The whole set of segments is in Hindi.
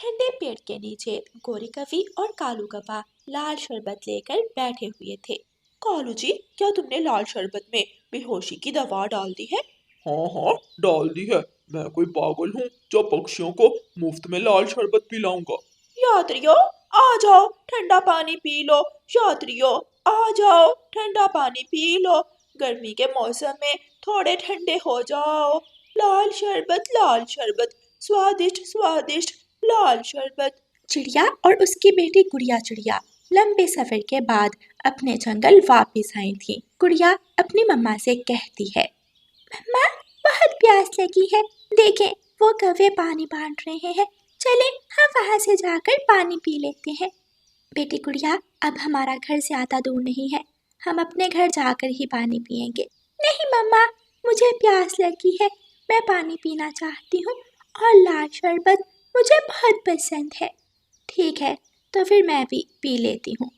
ठंडे पेड़ के नीचे गोरी कवि और कालू कौवा लाल शरबत लेकर बैठे हुए थे। कालू जी, क्या तुमने लाल शरबत में बेहोशी की दवा डाल दी है? हाँ हाँ, डाल दी है। मैं कोई पागल हूँ जो पक्षियों को मुफ्त में लाल शरबत पिलाऊंगा। यात्रियों, आ जाओ, ठंडा पानी पी लो। यात्रियों, आ जाओ, ठंडा पानी पी लो। गर्मी के मौसम में थोड़े ठंडे हो जाओ। लाल शरबत, स्वादिष्ट स्वादिष्ट लाल शरबत। चिड़िया और उसकी बेटी गुड़िया चिड़िया लंबे सफर के बाद अपने जंगल वापस आई थी। गुड़िया अपनी मम्मा से कहती है, मम्मा, बहुत प्यास लगी है। देखें, वो कौवे पानी बांट रहे हैं। चले, हम वहां से जाकर पानी पी लेते हैं। बेटी गुड़िया, अब हमारा घर ज्यादा दूर नहीं है, हम अपने घर जाकर ही पानी पिएंगे। नहीं मम्मा, मुझे प्यास लगी है, मैं पानी पीना चाहती हूँ और लाल शरबत मुझे बहुत पसंद है। ठीक है, तो फिर मैं भी पी लेती हूँ।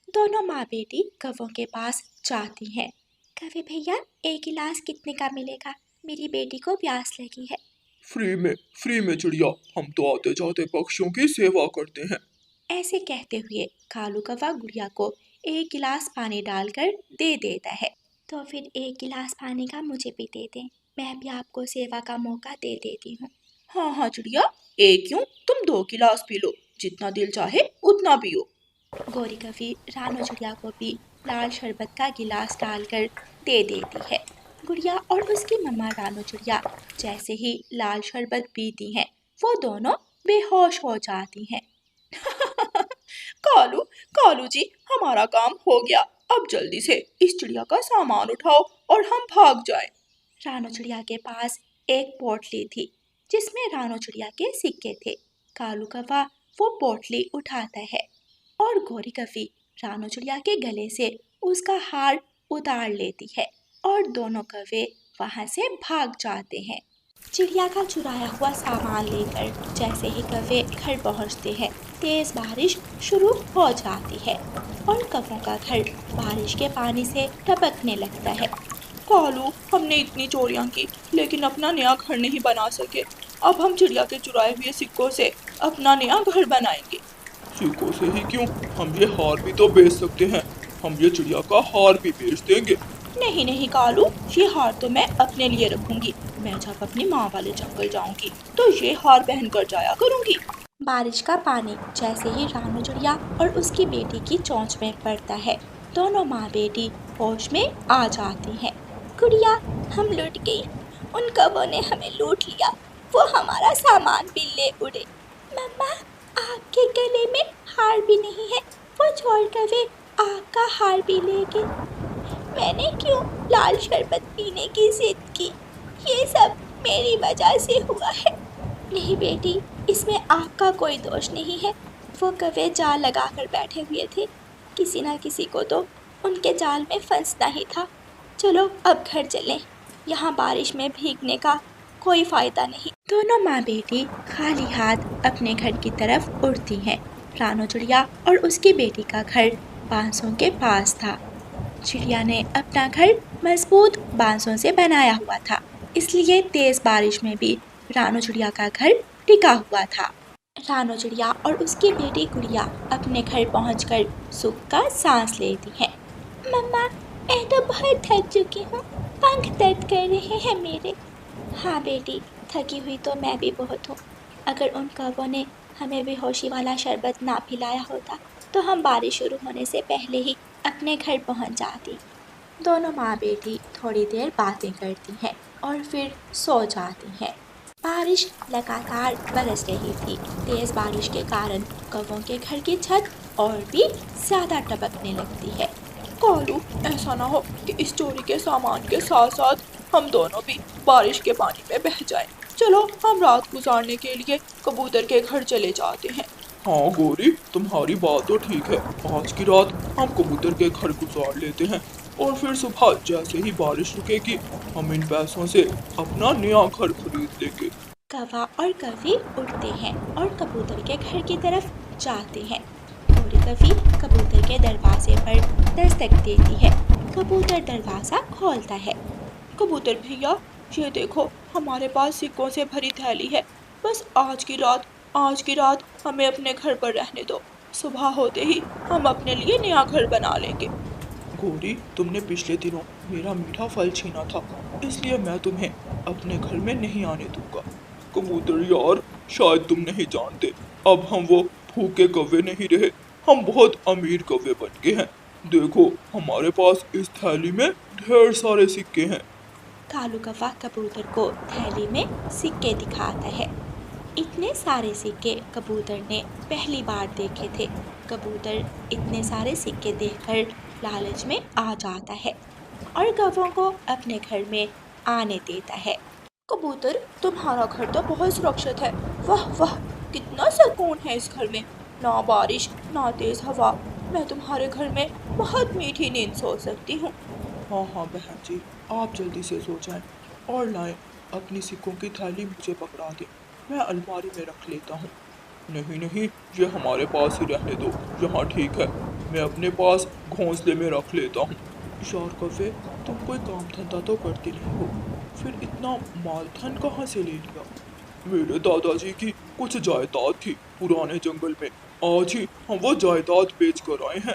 दोनों माँ बेटी कौवों के पास जाती हैं। कौवे भैया, एक गिलास कितने का मिलेगा? मेरी बेटी को प्यास लगी है। फ्री में चिड़िया, हम तो आते जाते पक्षियों की सेवा करते हैं। ऐसे कहते हुए कालू कौवा गुड़िया को एक गिलास पानी डालकर दे देता है। तो फिर एक गिलास पानी का मुझे भी दे दें, मैं भी आपको सेवा का मौका दे देती हूँ। हाँ हाँ चिड़िया, एक क्यों, तुम 2 गिलास पी लो, जितना दिल चाहे उतना पियो। गोरी कवि रानो चिड़िया को भी लाल शरबत का गिलास डालकर दे देती है। गुड़िया और उसकी मम्मा रानो चिड़िया जैसे ही लाल शरबत पीती हैं, वो दोनों बेहोश हो जाती हैं। कालू, कालू जी, हमारा काम हो गया। अब जल्दी से इस चिड़िया का सामान उठाओ और हम भाग जाएं। रानो चिड़िया के पास एक पोटली थी जिसमें रानो चिड़िया के सिक्के थे। कालू कौवा वो पोटली उठाता है और गोरी कवि रानो चिड़िया के गले से उसका हार उतार लेती है और दोनों कौवे वहां से भाग जाते हैं। चिड़िया का चुराया हुआ सामान लेकर जैसे ही कौवे घर पहुंचते हैं, तेज बारिश शुरू हो जाती है और कौवों का घर बारिश के पानी से टपकने लगता है। कालू, हमने इतनी चोरियां की लेकिन अपना नया घर नहीं बना सके। अब हम चिड़िया के चुराए हुए सिक्कों से अपना नया घर बनाएंगे। सिक्कों से ही क्यों, हम ये हार भी तो बेच सकते हैं। हम ये चिड़िया का हार भी बेच देंगे। नहीं नहीं कालू, ये हार तो मैं अपने लिए रखूंगी। मैं जब अपनी माँ वाले जंगल जाऊंगी तो ये हार पहन कर जाया करूंगी। बारिश का पानी जैसे ही रानो चिड़िया और उसकी बेटी की चोंच में पड़ता है, दोनों माँ बेटी होश में आ जाती हैं। गुड़िया, हम लूट गई, उन कौवों ने हमें लूट लिया, वो हमारा सामान भी ले उड़े। मम्मा, आपके गले में हार भी नहीं है, वो चोर कौवे आपका हार भी ले गए। मैंने क्यों लाल शरबत पीने की जिद की? ये सब मेरी वजह से हुआ है। नहीं बेटी, इसमें आपका कोई दोष नहीं है। वो कौवे जाल लगा कर बैठे हुए थे, किसी ना किसी को तो उनके जाल में फंसना ही था। चलो अब घर चलें, यहाँ बारिश में भीगने का कोई फायदा नहीं। दोनों माँ बेटी खाली हाथ अपने घर की तरफ उड़ती हैं। रानो चिड़िया और उसकी बेटी का घर बांसों के पास था। चिड़िया ने अपना घर मजबूत बांसों से बनाया हुआ था, इसलिए तेज बारिश में भी रानो चिड़िया का घर टिका हुआ था। रानो चिड़िया और उसकी बेटी गुड़िया अपने घर पहुंचकर सुख का सांस लेती हैं। मम्मा, मैं तो बहुत थक चुकी हूँ, पंख दर्द कर रहे हैं मेरे। हाँ बेटी, थकी हुई तो मैं भी बहुत हूँ। अगर उन कौवों ने हमें बेहोशी वाला शरबत ना पिलाया होता तो हम बारिश शुरू होने से पहले ही अपने घर पहुंच जाती। दोनों माँ बेटी थोड़ी देर बातें करती हैं और फिर सो जाती हैं। बारिश लगातार बरस रही थी। तेज बारिश के कारण कौवों के घर की छत और भी ज्यादा टपकने लगती है। कालू, ऐसा ना हो कि इस चोरी के सामान के साथ साथ हम दोनों भी बारिश के पानी में बह जाएं। चलो, हम रात गुजारने के लिए कबूतर के घर चले जाते हैं। हाँ गोरी, तुम्हारी बात तो ठीक है। आज की रात हम कबूतर के घर गुजार लेते हैं और फिर सुबह जैसे ही बारिश रुकेगी हम इन पैसों से अपना नया घर खरीद लेंगे। कौवा और कवि उड़ते हैं और कबूतर के घर की तरफ जाते हैं। गोरी कवि कबूतर के दरवाजे पर दस्तक देती है। कबूतर दरवाज़ा खोलता है। कबूतर भैया, ये देखो, हमारे पास सिक्कों से भरी थैली है। बस आज की रात आज की रात हमें अपने घर पर रहने दो, सुबह होते ही हम अपने लिए नया घर बना लेंगे। गौरी, तुमने पिछले दिनों मेरा मीठा फल छीना था, इसलिए मैं तुम्हें अपने घर में नहीं आने दूंगा। कबूतर यार, शायद तुम नहीं जानते, अब हम वो भूखे कौवे नहीं रहे, हम बहुत अमीर कौवे बन गए हैं। देखो, हमारे पास इस थैली में ढेर सारे सिक्के हैं। कालू कौवा कबूतर को थैली में सिक्के दिखाता है। इतने सारे सिक्के कबूतर ने पहली बार देखे थे। कबूतर इतने सारे सिक्के देखकर लालच में आ जाता है और कौवों को अपने घर में आने देता है। कबूतर, तुम्हारा घर तो बहुत सुरक्षित है। वाह वाह, कितना सुकून है इस घर में। ना बारिश, ना तेज हवा। मैं तुम्हारे घर में बहुत मीठी नींद सो सकती हूँ। हाँ हाँ बहन जी, आप जल्दी से सो जाएं और लाएं अपनी सिक्कों की थैली मुझे पकड़ा दें, मैं अलमारी में रख लेता हूँ। नहीं नहीं, ये हमारे पास ही रहने दो, यहाँ ठीक है, मैं अपने पास घोंसले में रख लेता हूँ। यार कौवे, तुम कोई काम धंधा तो करते नहीं हो, फिर इतना माल धन कहाँ से ले लिया? मेरे दादाजी की कुछ जायदाद थी पुराने जंगल में, आज ही हम वो जायदाद बेच कर आए हैं।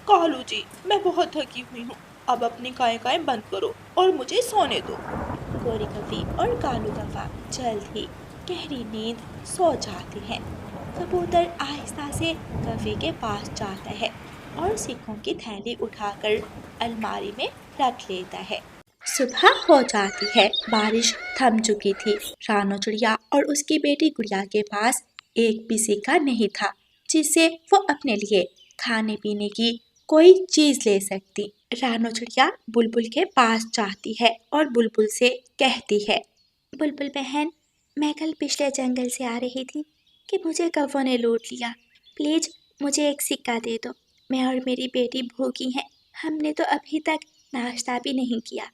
कालू जी, मैं बहुत थकी हुई हूँ। अब अपनी काय काय बंद करो और मुझे सोने दो। गोरी कौवी और कालू कौवा जल्द ही गहरी नींद सो जाते हैं। कबूतर आहिस्ता से कौवे के पास जाता है और सिक्कों की थैली उठाकर अलमारी में रख लेता है। सुबह हो जाती है। बारिश थम चुकी थी। रानो चिड़िया और उसकी बेटी गुड़िया के पास एक भी सिक्का नहीं था जिससे वो अपने लिए खाने पीने की कोई चीज ले सकती। रानो चिड़िया बुलबुल के पास जाती है और बुलबुल से कहती है, बुलबुल बहन, मैं कल पिछले जंगल से आ रही थी कि मुझे कौवों ने लूट लिया। प्लीज मुझे एक सिक्का दे दो। मैं और मेरी बेटी भूखी हैं। हमने तो अभी तक नाश्ता भी नहीं किया।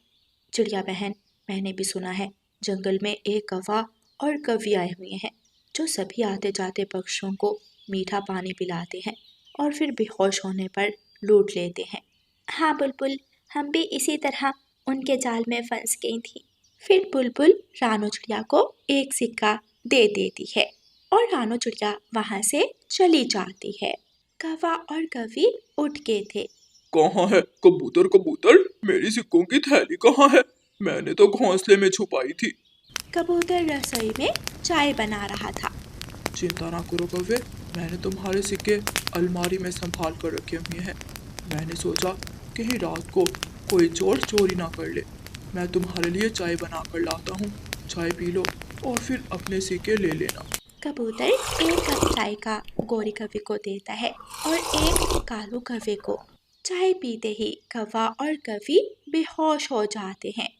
चिड़िया बहन, मैंने भी सुना है जंगल में एक कौवा और कौवी आए हुए हैं जो सभी आते जाते पक्षियों को मीठा पानी पिलाते हैं और फिर बेहोश होने पर लूट लेते हैं। हाँ बुलबुल, हम भी इसी तरह उनके जाल में फंस गई थी। फिर बुलबुल रानो चिड़िया को एक सिक्का दे देती है और रानो चिड़िया वहाँ से चली जाती है। कौवा और कौवी उठ गए थे। कहाँ है कबूतर कबूतर, मेरी सिक्कों की थैली कहाँ है? मैंने तो घोंसले में छुपाई थी। कबूतर रसोई में चाय बना रहा था। चिंता ना करो कौवे, मैंने तुम्हारे सिक्के अलमारी में संभाल कर रखे हुए हैं। मैंने सोचा कहीं रात को कोई चोर चोरी ना कर ले। मैं तुम्हारे लिए चाय बना कर लाता हूँ, चाय पी लो और फिर अपने सिक्के ले लेना। कबूतर एक कप चाय का गोरी कौवे को देता है और एक कालू कौवे को। चाय पीते ही कौवा और कौवी बेहोश हो जाते हैं।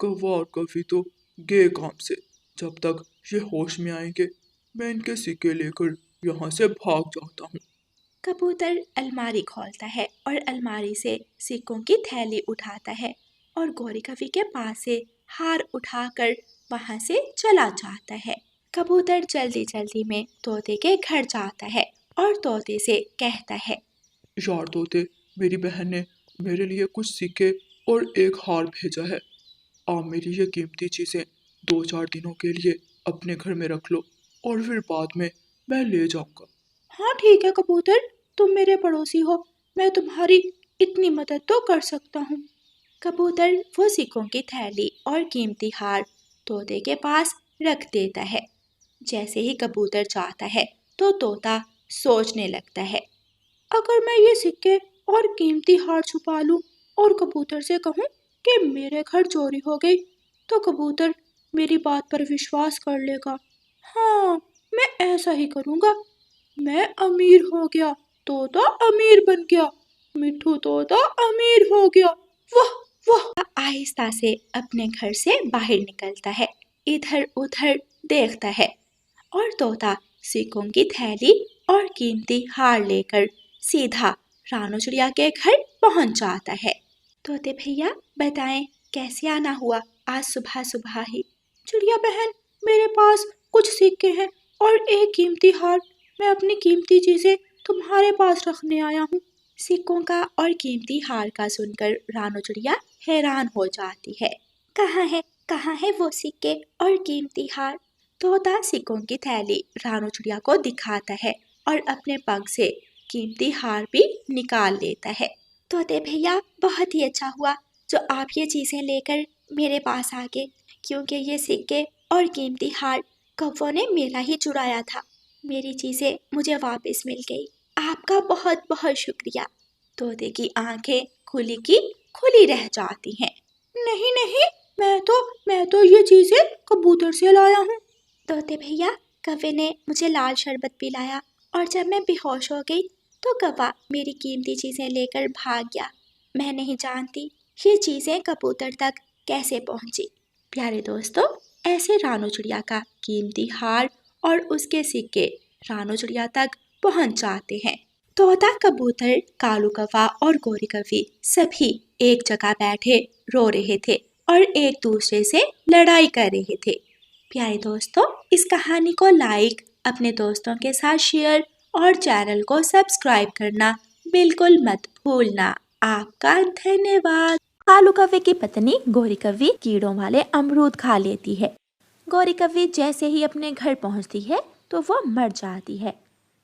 कौवा और कौवी तो गए काम से, जब तक ये होश में आएंगे मैं इनके सिक्के लेकर यहाँ से भाग जाता हूँ। कबूतर अलमारी खोलता है और अलमारी से सिक्कों की थैली उठाता है और गोरी कौवी के पास से हार उठाकर वहां से चला जाता है। कबूतर जल्दी जल्दी में तोते के घर जाता है और तोते से कहता है, यार तोते, मेरी बहन ने मेरे लिए कुछ सिक्के और एक हार भेजा है। आप मेरी ये कीमती चीज़ें 2-4 दिनों के लिए अपने घर में रख लो और फिर बाद में मैं ले जाऊंगा। हाँ ठीक है कबूतर, तुम मेरे पड़ोसी हो, मैं तुम्हारी इतनी मदद तो कर सकता हूँ। कबूतर वो सिक्कों की थैली और कीमती हार तोते के पास रख देता है। जैसे ही कबूतर जाता है तो तोता सोचने लगता है, अगर मैं ये सिक्के और कीमती हार छुपा लूं और कबूतर से कहूं कि मेरे घर चोरी हो गई, तो कबूतर मेरी बात पर विश्वास कर लेगा। हाँ, मैं ऐसा ही करूंगा। मैं अमीर हो गया, तोता अमीर बन गया, मिट्ठू तोता अमीर हो गया। वाह वाह। आहिस्ता से अपने घर से बाहर निकलता है, इधर उधर देखता है और तोता सिक्कों की थैली और कीमती हार लेकर सीधा रानो चिड़िया के घर पहुंच जाता है। तोते भैया बताएं, कैसे आना हुआ आज सुबह सुबह ही? चिड़िया बहन, मेरे पास कुछ सिक्के हैं और एक कीमती हार। मैं अपनी कीमती चीजें तुम्हारे पास रखने आया हूँ। सिक्कों का और कीमती हार का सुनकर रानो चिड़िया हैरान हो जाती है। कहाँ है वो सिक्के और कीमती हार? तोता सिक्कों की थैली रानू चिड़िया को दिखाता है और अपने पंख से कीमती हार भी निकाल लेता है। तोते भैया, बहुत ही अच्छा हुआ जो आप ये चीज़ें लेकर मेरे पास आ गए, क्योंकि ये सिक्के और कीमती हार कौवों ने मेरा ही चुराया था। मेरी चीज़ें मुझे वापस मिल गई। आपका बहुत बहुत शुक्रिया। तोते की आंखें खुली की खुली रह जाती हैं। नहीं नहीं, मैं तो ये चीज़ें कबूतर से लाया हूँ। तोते भैया, कौवे ने मुझे लाल शरबत पिलाया और जब मैं बेहोश हो गई तो कौवा मेरी कीमती चीज़ें लेकर भाग गया। मैं नहीं जानती ये चीज़ें कबूतर तक कैसे पहुँची। प्यारे दोस्तों, ऐसे रानू चिड़िया का कीमती हार और उसके सिक्के रानू चिड़िया तक पहुँच जाते हैं। तोता, कबूतर, कालू कौवा और गोरी कौवी सभी एक जगह बैठे रो रहे थे और एक दूसरे से लड़ाई कर रहे थे। प्यारे दोस्तों, इस कहानी को लाइक, अपने दोस्तों के साथ शेयर और चैनल को सब्सक्राइब करना बिल्कुल मत भूलना। आपका धन्यवाद। कालू कौवे की पत्नी गोरी कौवी कीड़ों वाले अमरूद खा लेती है। गोरी कौवी जैसे ही अपने घर पहुंचती है तो वो मर जाती है।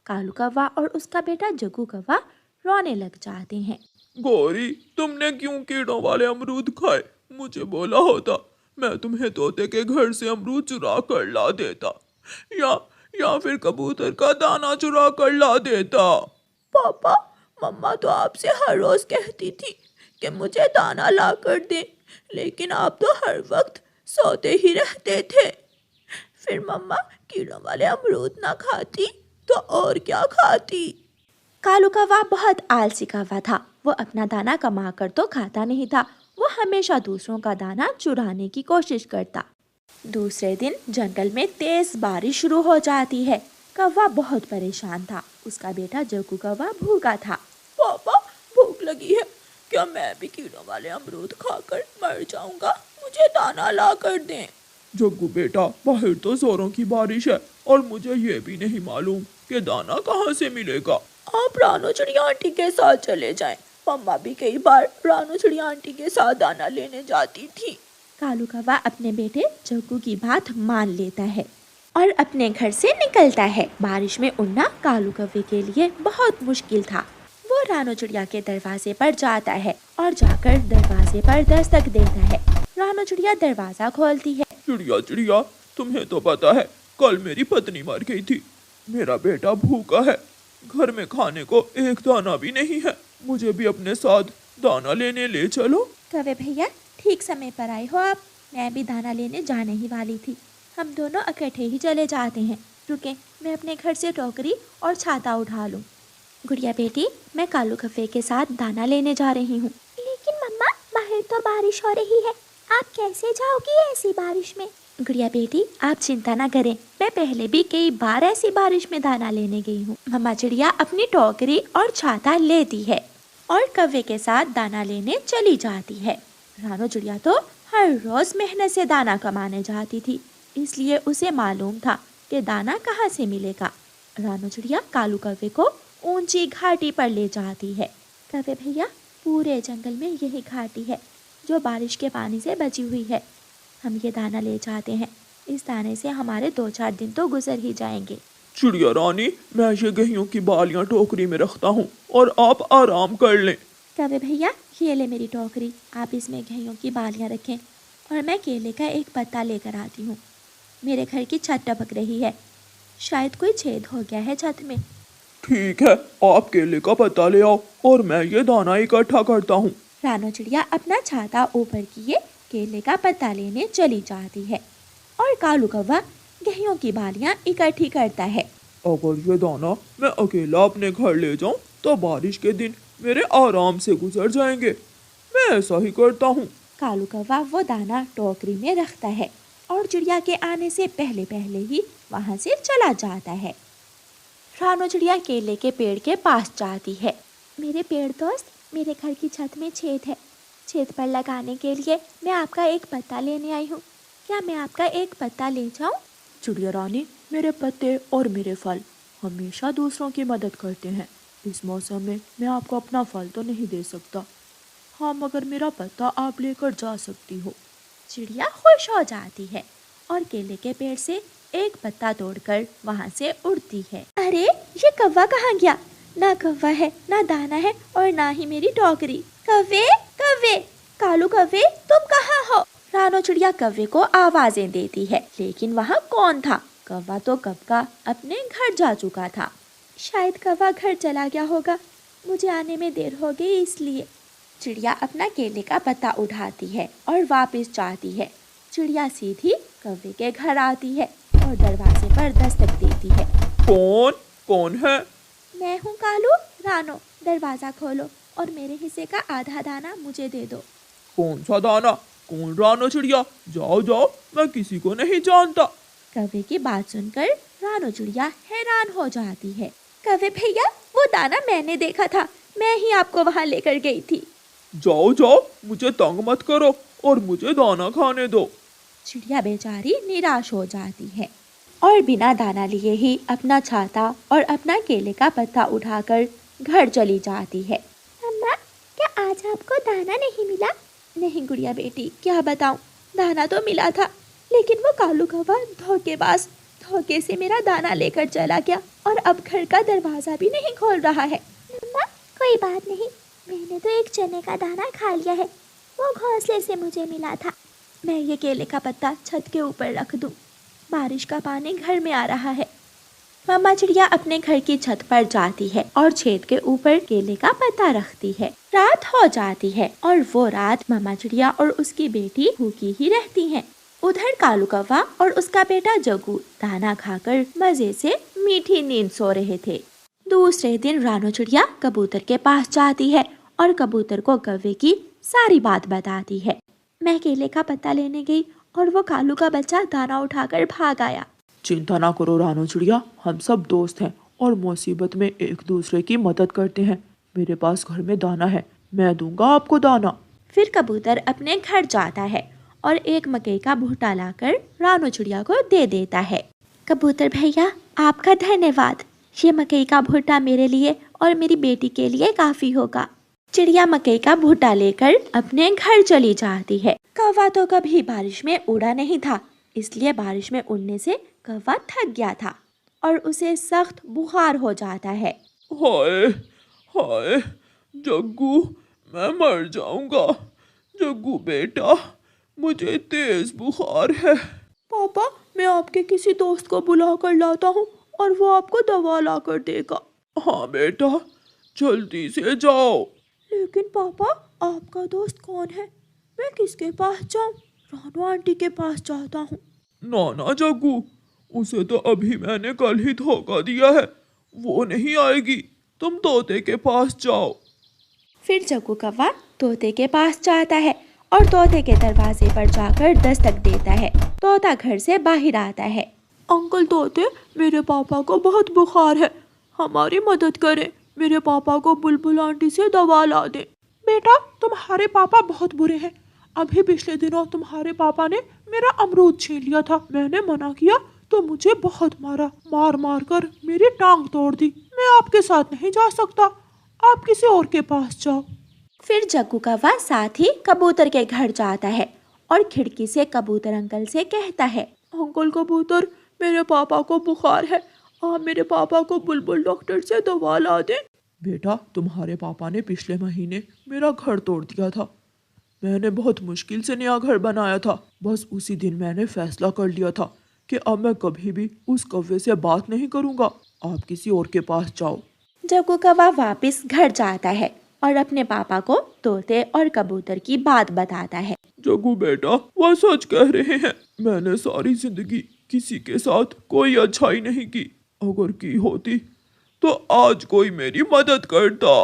कालू कौवा और उसका बेटा जग्गू कौवा रोने लग जाते हैं। गौरी, तुमने क्यों कीड़ों वाले अमरूद खाए? मुझे बोला होता, मैं तुम्हें तोते के घर से अमरूद चुरा कर ला देता, या या फिर कबूतर का दाना चुरा कर ला देता। पापा, मम्मा तो आपसे हर रोज कहती थी कि मुझे दाना ला कर दे, लेकिन आप तो हर वक्त सोते ही रहते थे। फिर मम्मा कीड़ों वाले अमरूद ना खाती तो और क्या खाती? कालू कौवा बहुत आलसी कौवा था। वो अपना दाना कमा कर तो खाता नहीं था, वो हमेशा दूसरों का दाना चुराने की कोशिश करता। दूसरे दिन जंगल में तेज बारिश शुरू हो जाती है। कौवा बहुत परेशान था। उसका बेटा जग्गू कौवा भूखा था। पापा, भूख लगी है, क्या मैं भी कीड़ों वाले अमरूद खाकर मर जाऊंगा? मुझे दाना ला कर दें। जग्गू बेटा, बाहर तो जोरों की बारिश है और मुझे ये भी नहीं मालूम कि दाना कहाँ से मिलेगा। आप रानू चिड़िया आंटी के साथ चले जाएं। मम्मा भी कई बार रानू चिड़िया आंटी के साथ दाना लेने जाती थी। कालू कौवा अपने बेटे जग्गू की बात मान लेता है और अपने घर से निकलता है। बारिश में उड़ना कालू कौवे के लिए बहुत मुश्किल था। वो रानू चिड़िया के दरवाजे पर जाता है और जाकर दरवाजे पर दस्तक देता है। रानू चिड़िया दरवाजा खोलती है। चिड़िया चिड़िया, तुम्हें तो पता है कल मेरी पत्नी मर गई थी। मेरा बेटा भूखा है, घर में खाने को एक दाना भी नहीं है। मुझे भी अपने साथ दाना लेने ले चलो। कौवे भैया, ठीक समय पर आए हो आप। मैं भी दाना लेने जाने ही वाली थी। हम दोनों इकट्ठे ही चले जाते हैं। रुके, मैं अपने घर से टोकरी और छाता उठा लूं। गुड़िया बेटी, मैं कालू कौवे के साथ दाना लेने जा रही हूँ। लेकिन मम्मा, बाहर तो बारिश हो रही है, आप कैसे जाओगी ऐसी बारिश में? गुड़िया बेटी, आप चिंता ना करें, मैं पहले भी कई बार ऐसी बारिश में दाना लेने गई हूँ। मम्मा चिड़िया अपनी टोकरी और छाता लेती है और कौवे के साथ दाना लेने चली जाती है। रानू चिड़िया तो हर रोज मेहनत से दाना कमाने जाती थी, इसलिए उसे मालूम था कि दाना कहाँ से मिलेगा। रानू चिड़िया कालू कौवे को ऊंची घाटी पर ले जाती है। कौवे भैया, पूरे जंगल में यही घाटी है जो बारिश के पानी से बची हुई है। हम ये दाना ले जाते हैं, इस दाने से हमारे 2-4 दिन तो गुजर ही जाएंगे। चिड़िया रानी, मैं ये गेहूं की बालियां टोकरी में रखता हूँ और आप आराम कर लें। कौवे भैया, ये ले मेरी टोकरी, आप इसमें गेहूं की बालियां रखें और मैं केले का एक पत्ता लेकर आती हूँ। मेरे घर की छत टपक रही है, शायद कोई छेद हो गया है छत में। ठीक है, आप केले का पत्ता ले आओ और मैं ये दाना इकट्ठा करता हूँ। रानू चिड़िया अपना छाता ऊपर किए केले का पत्ता लेने चली जाती है और कालू कौवा गेहूं की बालियां इकट्ठी करता है। अगर ये दाना मैं अकेला अपने घर ले जाऊं तो बारिश के दिन मेरे आराम से गुजर जाएंगे। मैं ऐसा ही करता हूँ। कालू कौवा वो दाना टोकरी में रखता है और चिड़िया के आने से पहले पहले ही वहाँ से चला जाता है। रानू चिड़िया केले के पेड़ के पास जाती है। मेरे पेड़ दोस्त, मेरे घर की छत में छेद है, छेद पर लगाने के लिए मैं आपका एक पत्ता लेने आई हूँ। क्या मैं आपका एक पत्ता ले जाऊँ? चिड़िया रानी, मेरे पत्ते और मेरे फल हमेशा दूसरों की मदद करते हैं। इस मौसम में मैं आपको अपना फल तो नहीं दे सकता। हाँ, मगर मेरा पत्ता आप लेकर जा सकती हो। चिड़िया खुश हो जाती है और केले के पेड़ से एक पत्ता तोड़कर वहाँ से उड़ती है। अरे ये कौवा कहाँ गया? ना कौवा है, ना दाना है और ना ही मेरी टोकरी। कौवे, कौवे, कालू कौवे, तुम कहाँ हो? रानो चिड़िया कौवे को आवाजें देती है, लेकिन वहाँ कौन था? कौवा तो कब का अपने घर जा चुका था। शायद कौवा घर चला गया होगा, मुझे आने में देर हो गई इसलिए। चिड़िया अपना केले का पत्ता उठाती है और वापस जाती है। चिड़िया सीधी कौवे के घर आती है और दरवाजे पर दस्तक देती है। कौन कौन है? मैं हूँ कालू। रानो, दरवाजा खोलो और मेरे हिस्से का आधा दाना मुझे दे दो। कौन सा दाना? कौन रानो चिड़िया? जाओ जाओ, मैं किसी को नहीं जानता। कौवे की बात सुनकर रानो चिड़िया हैरान हो जाती है। कौवे भैया, वो दाना मैंने देखा था, मैं ही आपको वहाँ लेकर गई थी। जाओ जाओ, मुझे तंग मत करो और मुझे दाना खाने दो। चिड़िया बेचारी निराश हो जाती है और बिना दाना लिए ही अपना छाता और अपना केले का पत्ता उठाकर घर चली जाती है। अम्मा, क्या आज आपको दाना नहीं मिला? नहीं गुड़िया बेटी, क्या बताऊं, दाना तो मिला था, लेकिन वो कालू कौवा धोखे से मेरा दाना लेकर चला गया और अब घर का दरवाजा भी नहीं खोल रहा है। अम्मा, कोई बात नहीं, मैंने तो एक चने का दाना खा लिया है, वो घोंसले से मुझे मिला था। मैं ये केले का पत्ता छत के ऊपर रख दूं, बारिश का पानी घर में आ रहा है। मम्मा चिड़िया अपने घर की छत पर जाती है और छेद के ऊपर केले का पत्ता रखती है। रात हो जाती है और वो रात मम्मा चिड़िया और उसकी बेटी भूखी ही रहती हैं। उधर कालू कौवा और उसका बेटा जग्गू दाना खाकर मजे से मीठी नींद सो रहे थे। दूसरे दिन रानो चिड़िया कबूतर के पास जाती है और कबूतर को कौवे की सारी बात बताती है। मैं केले का पत्ता लेने गई और वो कालू का बच्चा दाना उठाकर भाग आया। चिंता ना करो रानो चिड़िया, हम सब दोस्त हैं और मुसीबत में एक दूसरे की मदद करते हैं। मेरे पास घर में दाना है, मैं दूंगा आपको दाना। फिर कबूतर अपने घर जाता है और एक मकई का भुट्टा लाकर रानो चिड़िया को दे देता है। कबूतर भैया, आपका धन्यवाद, ये मकई का भुट्टा मेरे लिए और मेरी बेटी के लिए काफी होगा। चिड़िया मकई का भुट्टा लेकर अपने घर चली जाती है। कौवा तो कभी बारिश में उड़ा नहीं था, इसलिए बारिश में उड़ने से कौवा थक गया था और उसे सख्त बुखार हो जाता है। हाय हाय जग्गू, मैं मर जाऊंगा। जग्गू बेटा, मुझे तेज बुखार है। पापा, मैं आपके किसी दोस्त को बुला कर लाता हूँ और वो आपको दवा ला कर देगा। हाँ बेटा, जल्दी से जाओ। लेकिन पापा, आपका दोस्त कौन है? मैं किसके पास जाऊँ? रानो आंटी के पास जाता हूँ। ना जग्गू, उसे तो अभी मैंने कल ही धोखा दिया है, वो नहीं आएगी। तुम तोते के पास जाओ। फिर जग्गू कौवा तोते के पास जाता है और तोते के दरवाजे पर जाकर दस्तक देता है। तोता घर से बाहर आता है। अंकल तोते, मेरे पापा को बहुत बुखार है, हमारी मदद करें, मेरे पापा को बुलबुल आंटी से दवा ला दे। बेटा, तुम्हारे पापा बहुत बुरे हैं। अभी पिछले दिनों तुम्हारे पापा ने मेरा अमरूद छीन लिया था। मैंने मना किया तो मुझे बहुत मारा, मार मार कर मेरी टांग तोड़ दी। मैं आपके साथ नहीं जा सकता, आप किसी और के पास जाओ। फिर जग्गू कौवा साथ ही कबूतर के घर जाता है और खिड़की से कबूतर अंकल से कहता है, अंकल कबूतर, मेरे पापा को बुखार है, आप मेरे पापा को बुलबुल डॉक्टर से दवा ला दें। बेटा, तुम्हारे पापा ने पिछले महीने मेरा घर तोड़ दिया था। मैंने बहुत मुश्किल से नया घर बनाया था। बस उसी दिन मैंने फैसला कर लिया था कि अब मैं कभी भी उस कौवे से बात नहीं करूंगा। आप किसी और के पास जाओ। जग्गू कौवा वापस घर जाता है और अपने पापा को तोते और कबूतर की बात बताता है। जग्गू बेटा, वह सच कह रहे हैं। मैंने सारी जिंदगी किसी के साथ कोई अच्छाई नहीं की। अगर की होती तो आज कोई मेरी मदद करता।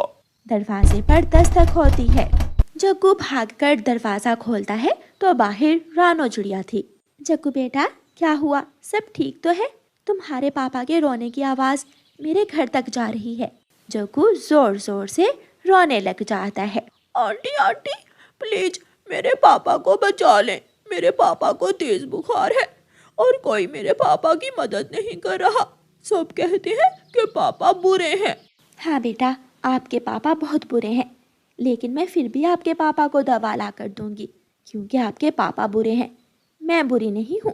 दरवाजे पर दस्तक होती है। जग्गू भागकर दरवाजा खोलता है तो बाहर रानो चिड़िया थी। जग्गू बेटा, क्या हुआ? सब ठीक तो है? तुम्हारे पापा के रोने की आवाज मेरे घर तक जा रही है। जग्गू जोर जोर से रोने लग जाता है। आंटी आंटी, प्लीज मेरे पापा को बचा लें। मेरे पापा को तेज बुखार है और कोई मेरे पापा की मदद नहीं कर रहा। सब कहते हैं कि पापा बुरे हैं। हाँ बेटा, आपके पापा बहुत बुरे हैं, लेकिन मैं फिर भी आपके पापा को दवा ला कर दूंगी, क्योंकि आपके पापा बुरे हैं, मैं बुरी नहीं हूँ।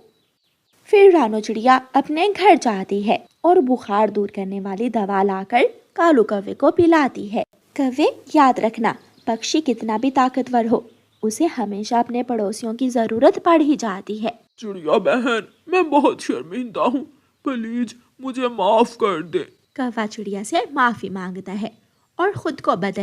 फिर रानो चिड़िया अपने घर जाती है और बुखार दूर करने वाली दवा लाकर कालू कौवे को पिलाती है। कौवे, याद रखना, पक्षी कितना भी ताकतवर हो, उसे हमेशा अपने पड़ोसियों की जरूरत पड़ ही जाती है। चिड़िया बहन, मैं बहुत शर्मिंदा हूँ, प्लीज मुझे माफ कर दे। कौवा चिड़िया से माफी मांगता है और खुद को बदल